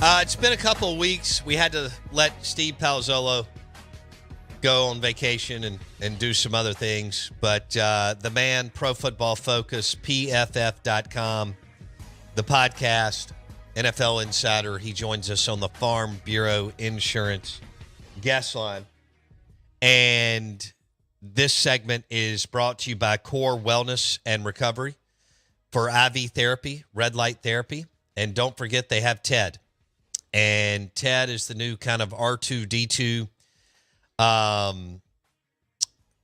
It's been a couple of weeks. We had to let Steve Palazzolo go on vacation and do some other things. But the man, Pro Football Focus, PFF.com, the podcast, NFL Insider, he joins us on the Farm Bureau Insurance guest line. And this segment is brought to you by Core Wellness and Recovery for IV therapy, red light therapy. And don't forget, they have TED. And TED is the new kind of R2-D2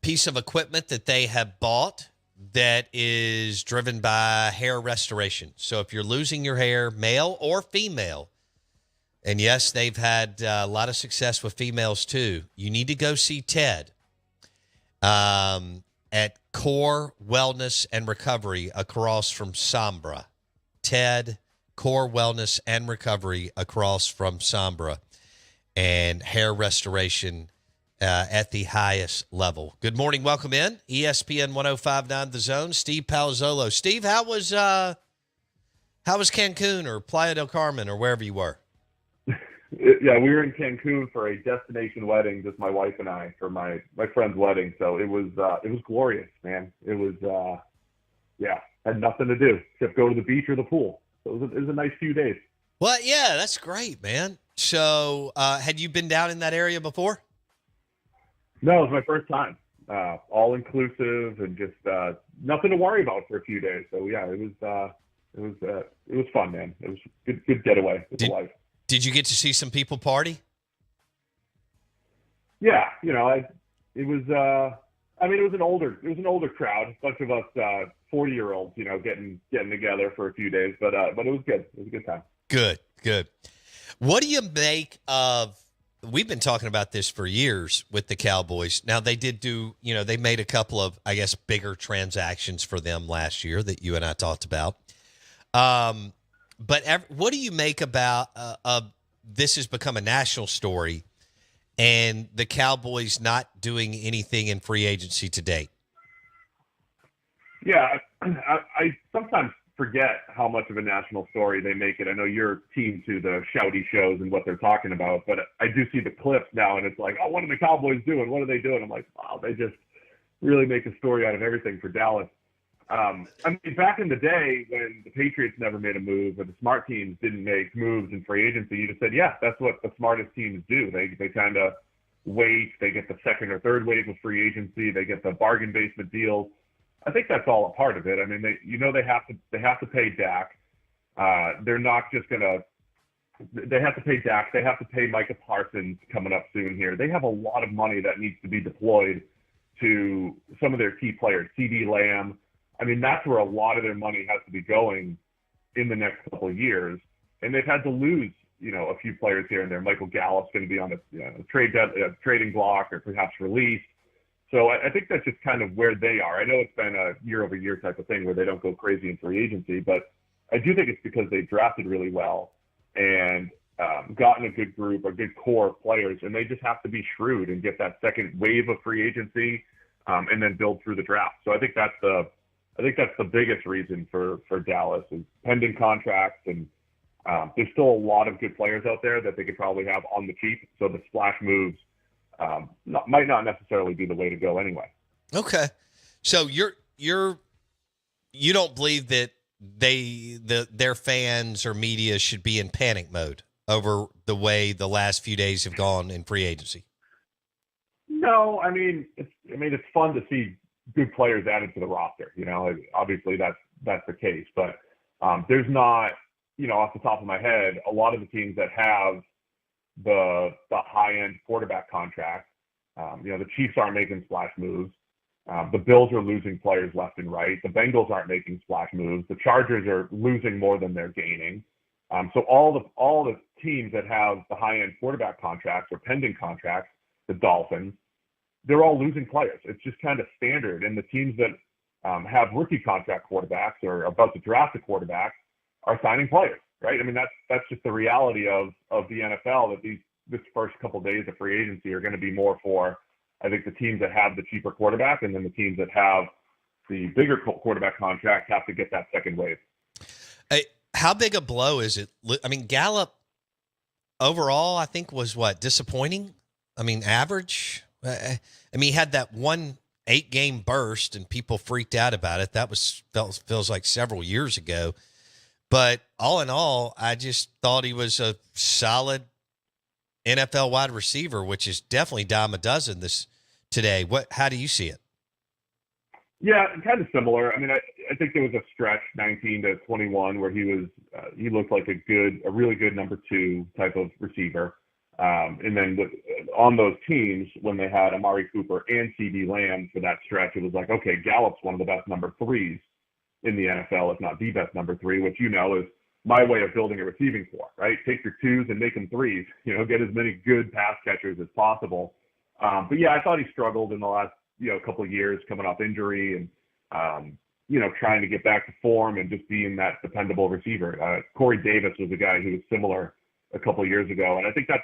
piece of equipment that they have bought that is driven by hair restoration. So if you're losing your hair, male or female, and yes, they've had a lot of success with females too, you need to go see TED at Core Wellness and Recovery across from Sombra. TED, Core Wellness and Recovery across from Sombra, and hair restoration at the highest level. Good morning. Welcome in. ESPN 105.9 The Zone. Steve Palazzolo. Steve, how was Cancun or Playa del Carmen or wherever you were? Yeah, we were in Cancun for a destination wedding, just my wife and I, for my friend's wedding. So it was glorious, man. It was had nothing to do except go to the beach or the pool. So it was a nice few days. Well, yeah, that's great, man. So had you been down in that area before? No, it was my first time. All inclusive and just nothing to worry about for a few days. So yeah, it was fun, man. It was good getaway with the wife. Did you get to see some people party? Yeah, it was an older crowd, a bunch of us 40-year-olds, getting together for a few days, but it was good. It was a good time. Good. What do you make of? We've been talking about this for years with the Cowboys. Now they did do, they made a couple of, I guess, bigger transactions for them last year that you and I talked about. But what do you make about this has become a national story and the Cowboys not doing anything in free agency to date? Yeah, I sometimes forget how much of a national story they make it. I know you're team to the shouty shows and what they're talking about, but I do see the clips now, and it's like, oh, what are the Cowboys doing? What are they doing? I'm like, wow, they just really make a story out of everything for Dallas. Back in the day when the Patriots never made a move or the smart teams didn't make moves in free agency, you just said, yeah, that's what the smartest teams do. They kind of wait. They get the second or third wave of free agency. They get the bargain basement deals. I think that's all a part of it. I mean, they have to pay Dak. They're not just gonna. They have to pay Dak. They have to pay Micah Parsons coming up soon here. They have a lot of money that needs to be deployed to some of their key players. CD Lamb. I mean, that's where a lot of their money has to be going in the next couple of years. And they've had to lose, a few players here and there. Michael Gallup's going to be on a trading block or perhaps released. So I think that's just kind of where they are. I know it's been a year-over-year type of thing where they don't go crazy in free agency, but I do think it's because they drafted really well and gotten a good group, a good core of players, and they just have to be shrewd and get that second wave of free agency and then build through the draft. So I think that's the biggest reason for Dallas is pending contracts, and there's still a lot of good players out there that they could probably have on the cheap. So the splash moves might not necessarily be the way to go anyway. Okay. So you don't believe that their fans or media should be in panic mode over the way the last few days have gone in free agency? No, it's fun to see good players added to the roster. Obviously that's the case, but there's not, off the top of my head, a lot of the teams that have the high-end quarterback contract. The Chiefs aren't making splash moves. The Bills are losing players left and right. The Bengals aren't making splash moves. The Chargers are losing more than they're gaining. So all the teams that have the high-end quarterback contracts or pending contracts, the Dolphins, they're all losing players. It's just kind of standard. And the teams that have rookie contract quarterbacks or about to draft a quarterback are signing players, right? That's just the reality of the NFL, that this first couple of days of free agency are going to be more for, I think, the teams that have the cheaper quarterback, and then the teams that have the bigger quarterback contract have to get that second wave. How big a blow is it? Gallup overall, I think was disappointing. I mean, average. I mean, he had that 8-game burst, and people freaked out about it. That feels like several years ago. But all in all, I just thought he was a solid NFL wide receiver, which is definitely dime a dozen today. How do you see it? Yeah, kind of similar. I mean, I think there was a stretch 19 to 21 where he looked like a really good number 2 type of receiver. And then on those teams, when they had Amari Cooper and CeeDee Lamb for that stretch, it was like, okay, Gallup's one of the best number 3s in the NFL, if not the best number 3, which is my way of building a receiving corps, right? Take your 2s and make them 3s, get as many good pass catchers as possible. But yeah, I thought he struggled in the last, couple of years coming off injury and, trying to get back to form and just being that dependable receiver. Corey Davis was a guy who was similar a couple of years ago. And I think that's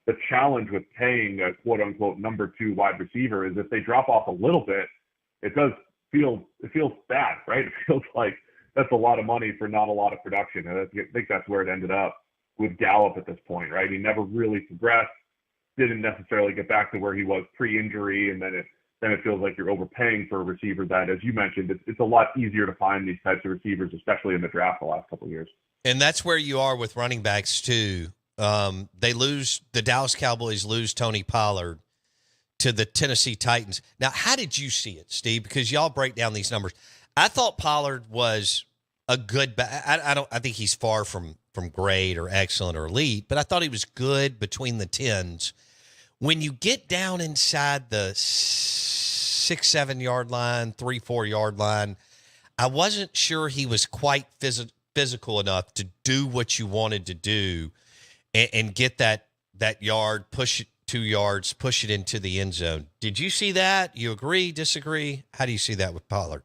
the challenge with paying a quote unquote number 2 wide receiver is if they drop off a little bit, it feels bad, right? It feels like that's a lot of money for not a lot of production. And I think that's where it ended up with Gallup at this point, right? He never really progressed, didn't necessarily get back to where he was pre-injury. And then it feels like you're overpaying for a receiver that, as you mentioned, it's a lot easier to find these types of receivers, especially in the draft the last couple of years. And that's where you are with running backs too. The Dallas Cowboys lose Tony Pollard to the Tennessee Titans. Now, how did you see it, Steve? Because y'all break down these numbers. I thought Pollard was a good back. I think he's far from great or excellent or elite, but I thought he was good between the tens. When you get down inside the 6-7 yard line, 3-4 yard line, I wasn't sure he was quite physical enough to do what you wanted to do and get that yard, push it 2 yards, push it into the end zone. Did you see that? You agree, disagree? How do you see that with Pollard?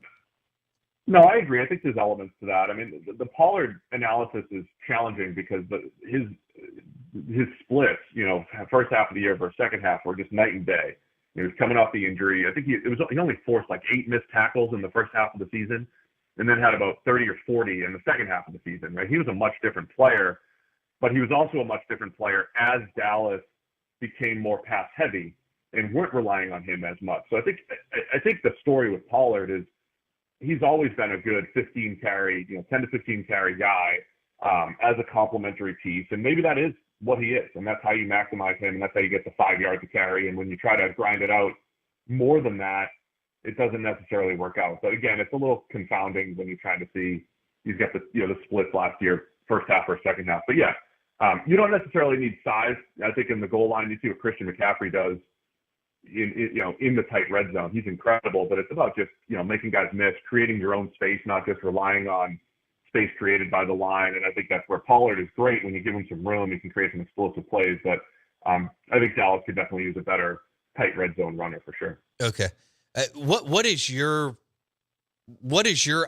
No, I agree. I think there's elements to that. I mean, the Pollard analysis is challenging because his splits, first half of the year versus second half were just night and day. He was coming off the injury. I think he only forced like 8 missed tackles in the first half of the season, and then had about 30 or 40 in the second half of the season. Right? He was a much different player, but he was also a much different player as Dallas became more pass heavy and weren't relying on him as much. So I think the story with Pollard is he's always been a good 10 to 15 carry guy as a complementary piece. And maybe that is what he is. And that's how you maximize him. And that's how you get the 5 yards of carry. And when you try to grind it out more than that, it doesn't necessarily work out. But again, it's a little confounding when you're trying to see he's got the splits last year, first half or second half. But yeah, you don't necessarily need size. I think in the goal line, you see what Christian McCaffrey does in the tight red zone. He's incredible, but it's about just, making guys miss, creating your own space, not just relying on space created by the line. And I think that's where Pollard is great. When you give him some room, he can create some explosive plays. But I think Dallas could definitely use a better tight red zone runner for sure. Okay. What is your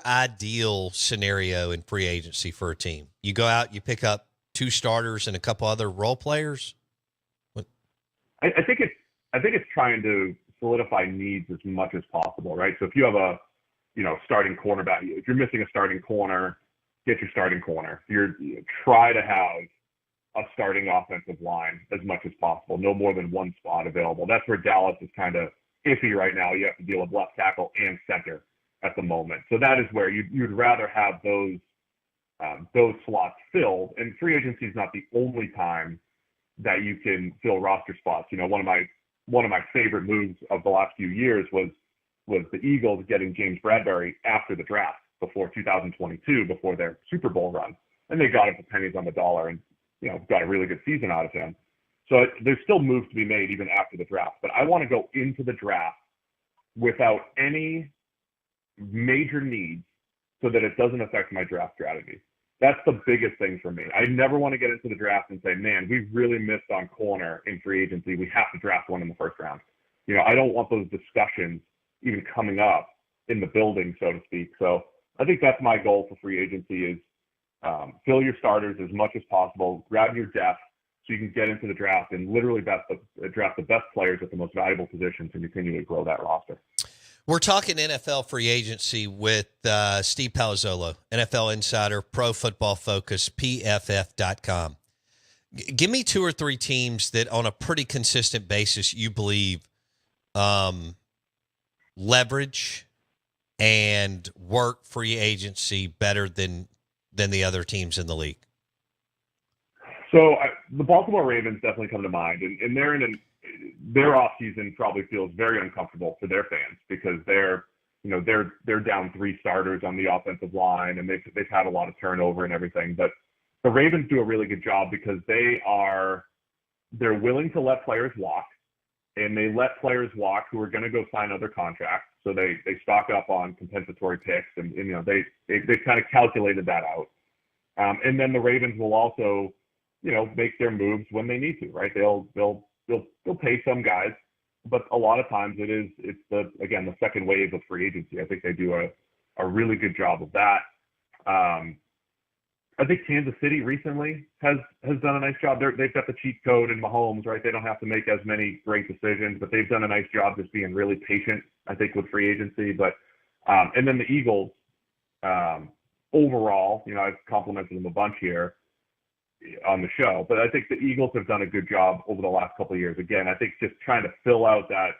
ideal scenario in free agency for a team? You go out, you pick up 2 starters and a couple other role players? I think it's trying to solidify needs as much as possible, right? So if you have a, starting cornerback, if you're missing a starting corner, get your starting corner. Try to have a starting offensive line as much as possible. No more than 1 spot available. That's where Dallas is kind of iffy right now. You have to deal with left tackle and center at the moment. So that is where you'd rather have those slots filled. And free agency is not the only time that you can fill roster spots. One of my favorite moves of the last few years was the Eagles getting James Bradbury after the draft before 2022, before their Super Bowl run. And they got him for pennies on the dollar and, got a really good season out of him. So there's still moves to be made even after the draft. But I want to go into the draft without any major needs so that it doesn't affect my draft strategy. That's the biggest thing for me. I never want to get into the draft and say, man, we've really missed on corner in free agency. We have to draft one in the first round. I don't want those discussions even coming up in the building, so to speak. So I think that's my goal for free agency is fill your starters as much as possible, grab your depth so you can get into the draft and literally draft the best players at the most valuable positions and continue to grow that roster. We're talking NFL free agency with Steve Palazzolo, NFL insider, Pro Football Focus, PFF.com. Give me 2 or 3 teams that on a pretty consistent basis you believe leverage and work free agency better than the other teams in the league. So the Baltimore Ravens definitely come to mind, and they're their offseason probably feels very uncomfortable for their fans because they're down 3 starters on the offensive line, and they've had a lot of turnover and everything. But the Ravens do a really good job because they're willing to let players walk, and they let players walk who are going to go sign other contracts. So they stock up on compensatory picks, and they kind of calculated that out. And then the Ravens will also make their moves when they need to, right? They'll pay some guys, but a lot of times it's the second wave of free agency. I think they do a really good job of that. I think Kansas City recently has done a nice job. They've got the cheat code in Mahomes, right? They don't have to make as many great decisions, but they've done a nice job just being really patient, I think, with free agency. But and then the Eagles, overall, I've complimented them a bunch here on the show, but I think the Eagles have done a good job over the last couple of years. Again, I think just trying to fill out that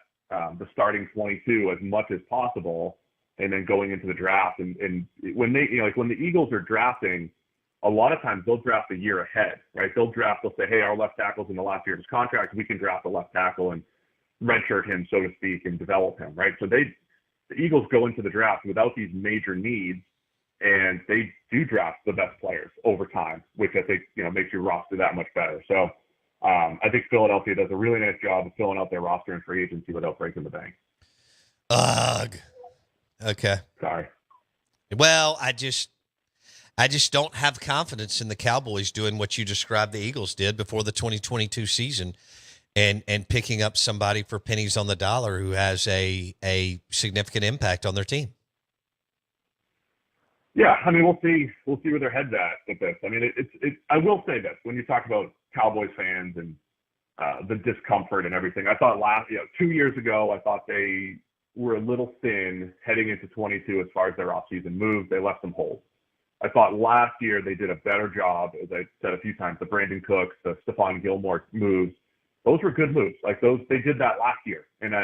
the starting 22 as much as possible, and then going into the draft. And when they, when the Eagles are drafting, a lot of times they'll draft a year ahead, right? They'll say, hey, our left tackle's in the last year of his contract. We can draft a left tackle and redshirt him, so to speak, and develop him, right? So the Eagles go into the draft without these major needs, and they do draft the best players over time, which I think, makes your roster that much better. So I think Philadelphia does a really nice job of filling out their roster in free agency without breaking the bank. Ugh. Okay. Sorry. Well, I just don't have confidence in the Cowboys doing what you described the Eagles did before the 2022 season and picking up somebody for pennies on the dollar who has a significant impact on their team. Yeah, I mean, we'll see where their head's at with this. I mean, I will say this, when you talk about Cowboys fans and the discomfort and everything, I thought 2 years ago, I thought they were a little thin heading into 22 as far as their offseason moves. They left some holes. I thought last year they did a better job, as I said a few times, the Brandon Cooks, the Stephon Gilmore moves. Those were good moves. Like they did that last year. And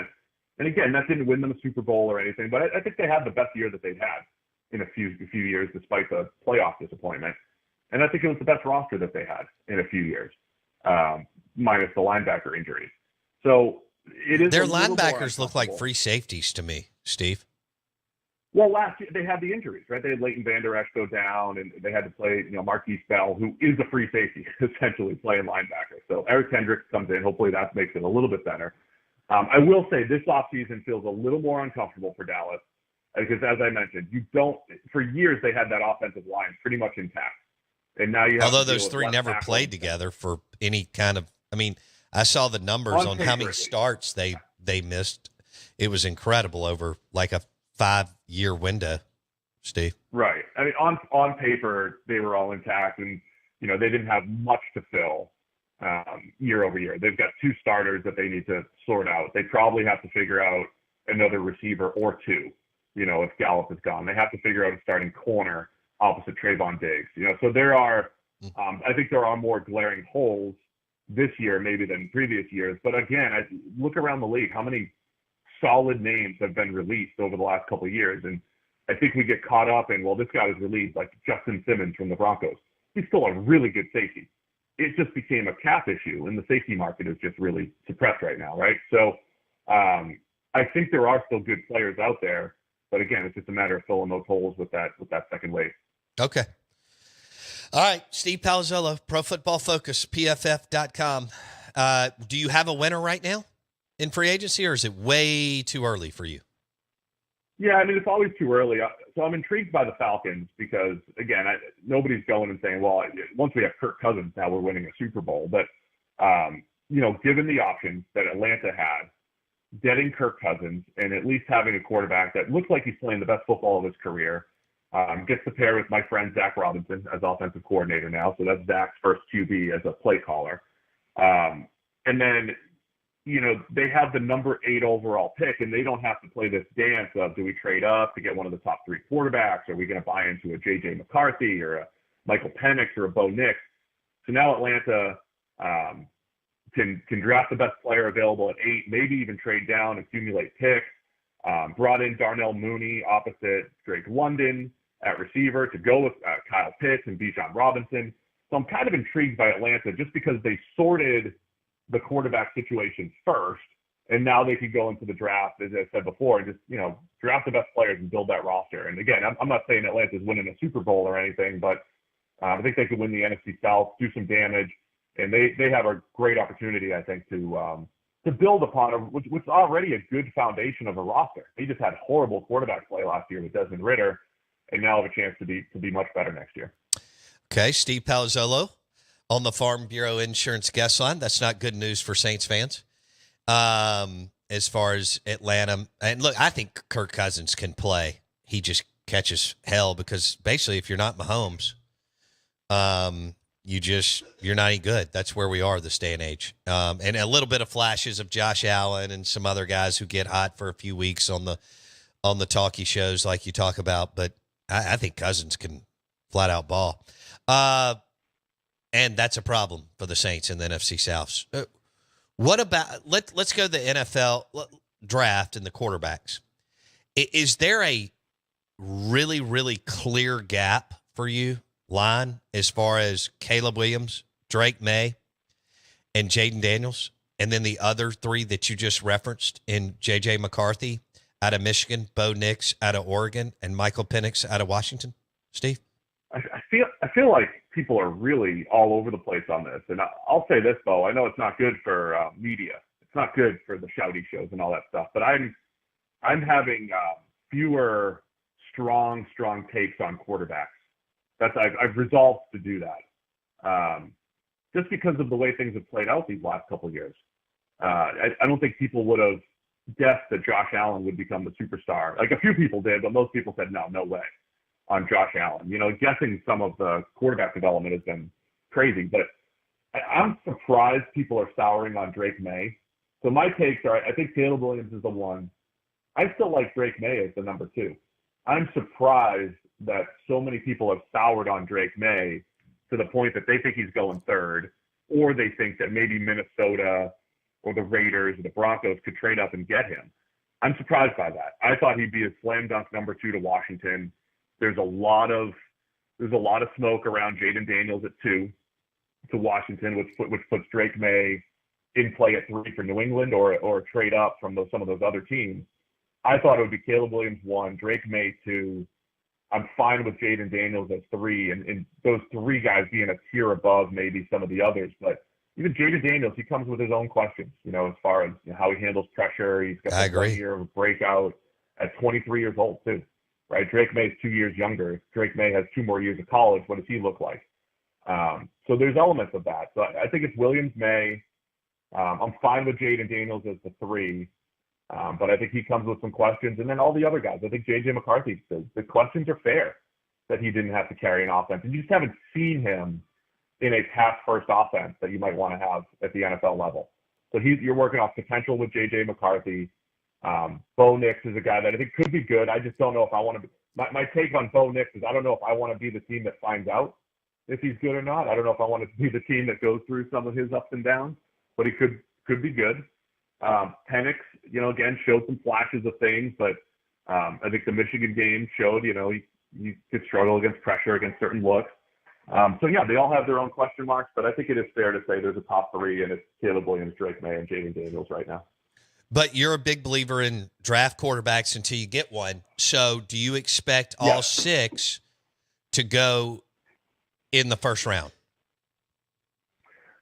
again, that didn't win them a Super Bowl or anything, but I think they had the best year that they've had in a few years, despite the playoff disappointment. And I think it was the best roster that they had in a few years, minus the linebacker injuries. So it is. Their linebackers look like free safeties to me, Steve. Well, last year they had the injuries, right? They had Leighton Vander Esch go down, and they had to play, Marquise Bell, who is a free safety, essentially playing linebacker. So Eric Kendricks comes in. Hopefully that makes it a little bit better. I will say this offseason feels a little more uncomfortable for Dallas because, as I mentioned, for years they had that offensive line pretty much intact. And now you have although those 3 never played together for any kind of, I mean, I saw the numbers on how many starts they missed. It was incredible over like a 5-year window, Steve. Right. I mean, on paper, they were all intact, and, they didn't have much to fill year over year. They've got 2 starters that they need to sort out. They probably have to figure out another receiver or 2, if Gallup is gone. They have to figure out a starting corner opposite Trayvon Diggs. So there are, I think there are more glaring holes this year maybe than previous years. But again, I look around the league, how many solid names have been released over the last couple of years. And I think we get caught up in, well, this guy was released, like Justin Simmons from the Broncos. He's still a really good safety. It just became a cap issue, and the safety market is just really suppressed right now, right? So I think there are still good players out there, but again, it's just a matter of filling those holes with that second wave. Okay. All right, Steve Palazzolo, Pro Football Focus, PFF.com. Do you have a winner right now in free agency, or is it way too early for you? Yeah, I mean, it's always too early. So I'm intrigued by the Falcons because, again, nobody's going and saying, well, once we have Kirk Cousins, now we're winning a Super Bowl. But, given the options that Atlanta had, getting Kirk Cousins and at least having a quarterback that looks like he's playing the best football of his career, gets to pair with my friend Zach Robinson as offensive coordinator now. So that's Zach's first QB as a play caller. And then, they have the number 8 overall pick, and they don't have to play this dance of, do we trade up to get one of the top 3 quarterbacks? Are we going to buy into a J.J. McCarthy or a Michael Penix or a Bo Nix? So now Atlanta can draft the best player available at 8, maybe even trade down, accumulate picks. Brought in Darnell Mooney opposite Drake London at receiver to go with Kyle Pitts and Bijan Robinson. So I'm kind of intrigued by Atlanta just because they sorted the quarterback situation first, and now they could go into the draft, as I said before, and just, draft the best players and build that roster. And again, I'm not saying Atlanta's winning a Super Bowl or anything, but I think they could win the NFC South, do some damage, and they have a great opportunity, I think, to build upon which is already a good foundation of a roster. They just had horrible quarterback play last year with Desmond Ridder, and now have a chance to be much better next year. Okay, Steve Palazzolo on the Farm Bureau Insurance guest line. That's not good news for Saints fans. As far as Atlanta, and look, I think Kirk Cousins can play. He just catches hell because basically, if you're not Mahomes, you're not any good. That's where we are this day and age. And a little bit of flashes of Josh Allen and some other guys who get hot for a few weeks on the talkie shows like you talk about, but I think Cousins can flat out ball. And that's a problem for the Saints in the NFC South. What about let's go to the NFL draft and the quarterbacks. Is there a really, really clear gap for you line as far as Caleb Williams, Drake May, and Jaden Daniels, and then the other 3 that you just referenced in J.J. McCarthy out of Michigan, Bo Nix out of Oregon, and Michael Penix out of Washington? Steve? I feel like people are really all over the place on this. And I'll say this, though. I know it's not good for media. It's not good for the shouty shows and all that stuff. But I'm having fewer strong takes on quarterbacks. I've resolved to do that. Just because of the way things have played out these last couple of years. I don't think people would have guessed that Josh Allen would become the superstar. Like a few people did, but most people said, no way on Josh Allen. Guessing some of the quarterback development has been crazy, but I'm surprised people are souring on Drake May. So my takes are, I think Caleb Williams is the 1. I still like Drake May as the number 2. I'm surprised that so many people have soured on Drake May to the point that they think he's going 3rd, or they think that maybe Minnesota or the Raiders or the Broncos could trade up and get him. I'm surprised by that. I thought he'd be a slam dunk number 2 to Washington. There's a lot of smoke around Jaden Daniels at 2 to Washington, which puts Drake May in play at 3 for New England or a trade up from some of those other teams. I thought it would be Caleb Williams 1, Drake May 2. I'm fine with Jaden Daniels as 3, and those 3 guys being a tier above maybe some of the others. But even Jaden Daniels, he comes with his own questions, as far as how he handles pressure. He's got 1 year of a breakout at 23 years old too. Right, Drake May is 2 years younger. If Drake May has 2 more years of college, what does he look like? So there's elements of that. So I think it's Williams, May. I'm fine with Jaden Daniels as the 3, but I think he comes with some questions. And then all the other guys, I think J.J. McCarthy, the questions are fair that he didn't have to carry an offense. And you just haven't seen him in a pass-first offense that you might want to have at the NFL level. So you're working off potential with J.J. McCarthy. Bo Nix is a guy that I think could be good. I just don't know if I want to be. My take on Bo Nix is I don't know if I want to be the team that finds out if he's good or not. I don't know if I want to be the team that goes through some of his ups and downs, but he could be good. Penix, again, showed some flashes of things, but I think the Michigan game showed, he could struggle against pressure, against certain looks. So yeah, they all have their own question marks, but I think it is fair to say there's a top 3, and it's Caleb Williams, Drake May, and Jaden Daniels right now. But you're a big believer in draft quarterbacks until you get one. So do you expect all 6 to go in the first round?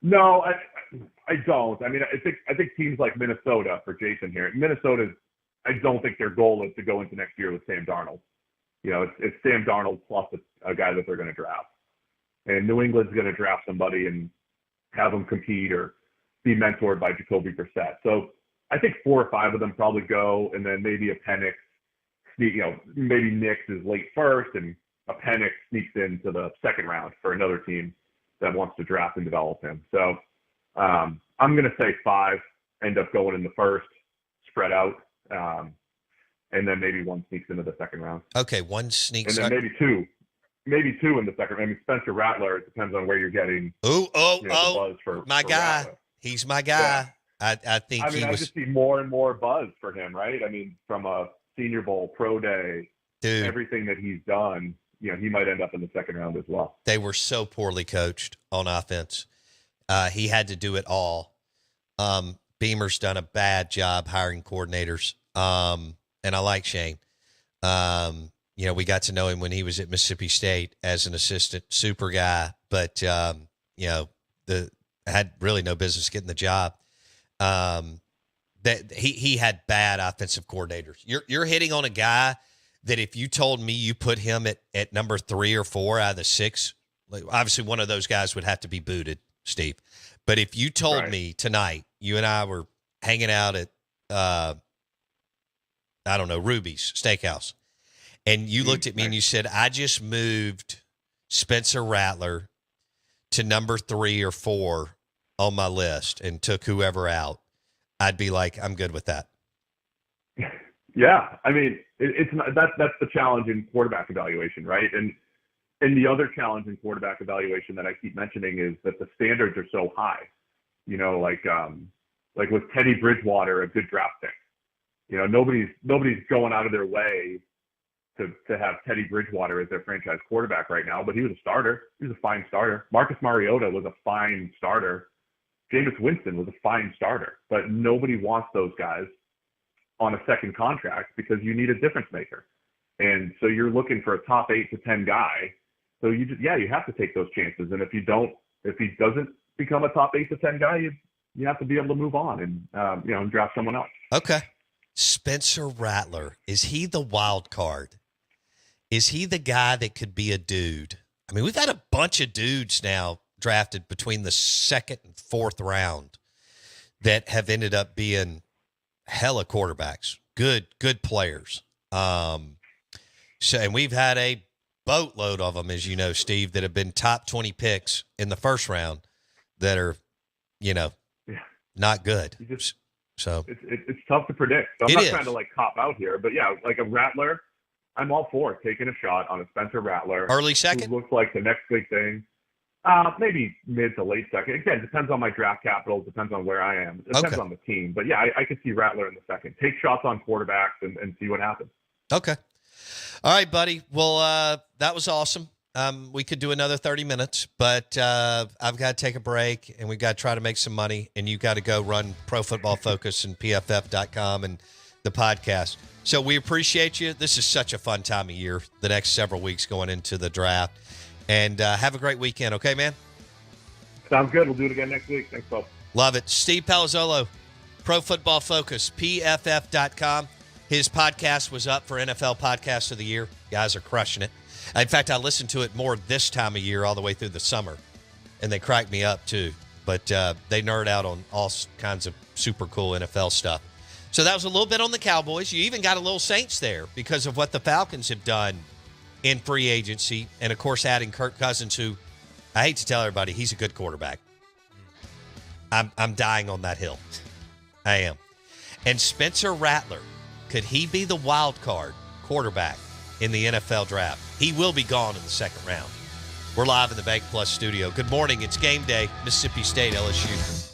No, I don't. I mean, I think teams like Minnesota, for Jason here, Minnesota, I don't think their goal is to go into next year with Sam Darnold. It's Sam Darnold plus a guy that they're going to draft. And New England's going to draft somebody and have them compete or be mentored by Jacoby Brissett. So I think 4 or 5 of them probably go, and then maybe a Penix, maybe Nix is late first, and a Penix sneaks into the second round for another team that wants to draft and develop him. So I'm going to say 5 end up going in the first, spread out, and then maybe 1 sneaks into the second round. Okay, 1 sneaks. And then maybe 2. maybe 2 in the second. I mean, Spencer Rattler, it depends on where you're getting the buzz my guy. Rattler. He's my guy. Yeah. I think I just see more and more buzz for him, right? I mean, from a Senior Bowl, Pro Day, everything that he's done, he might end up in the second round as well. They were so poorly coached on offense. He had to do it all. Beamer's done a bad job hiring coordinators. And I like Shane. We got to know him when he was at Mississippi State as an assistant, super guy, but, had really no business getting the job. That he had bad offensive coordinators. You're hitting on a guy that if you told me you put him at number 3 or 4 out of the 6, obviously one of those guys would have to be booted, Steve. But if you told me tonight, you and I were hanging out at, Ruby's Steakhouse, and you looked at me and you said, I just moved Spencer Rattler to number 3 or 4 on my list and took whoever out, I'd be like, I'm good with that. Yeah. I mean, it's not, that's the challenge in quarterback evaluation, right? And the other challenge in quarterback evaluation that I keep mentioning is that the standards are so high, like with Teddy Bridgewater, a good draft pick. Nobody's going out of their way to have Teddy Bridgewater as their franchise quarterback right now, but he was a starter. He was a fine starter. Marcus Mariota was a fine starter. Jameis Winston was a fine starter, but nobody wants those guys on a second contract because you need a difference maker. And so you're looking for a top 8 to 10 guy. So you have to take those chances. And if he doesn't become a top 8 to 10 guy, you have to be able to move on and draft someone else. Okay. Spencer Rattler, is he the wild card? Is he the guy that could be a dude? I mean, we've had a bunch of dudes now drafted between the 2nd and 4th round that have ended up being hella quarterbacks, good players. And we've had a boatload of them, as you know, Steve, that have been top 20 picks in the first round that are, not good. So it's tough to predict. So I'm not trying to cop out here, but like a Rattler, I'm all for taking a shot on a Spencer Rattler. Early second? Who looks like the next big thing. Maybe mid to late second. Again, depends on my draft capital. Depends on where I am. It depends on the team. But I could see Rattler in the second. Take shots on quarterbacks and see what happens. Okay. All right, buddy. Well, that was awesome. We could do another 30 minutes, but I've got to take a break, and we've got to try to make some money, and you got to go run Pro Football Focus and PFF.com and the podcast. So we appreciate you. This is such a fun time of year, the next several weeks going into the draft. And have a great weekend, okay, man? Sounds good. We'll do it again next week. Thanks, folks. Love it. Steve Palazzolo, Pro Football Focus, PFF.com. His podcast was up for NFL Podcast of the Year. Guys are crushing it. In fact, I listened to it more this time of year all the way through the summer, and they crack me up too. But they nerd out on all kinds of super cool NFL stuff. So that was a little bit on the Cowboys. You even got a little Saints there because of what the Falcons have done in free agency. And, of course, adding Kirk Cousins, who I hate to tell everybody, he's a good quarterback. I'm dying on that hill. I am. And Spencer Rattler, could he be the wild card quarterback in the NFL draft? He will be gone in the second round. We're live in the BankPlus Studio. Good morning. It's game day, Mississippi State, LSU.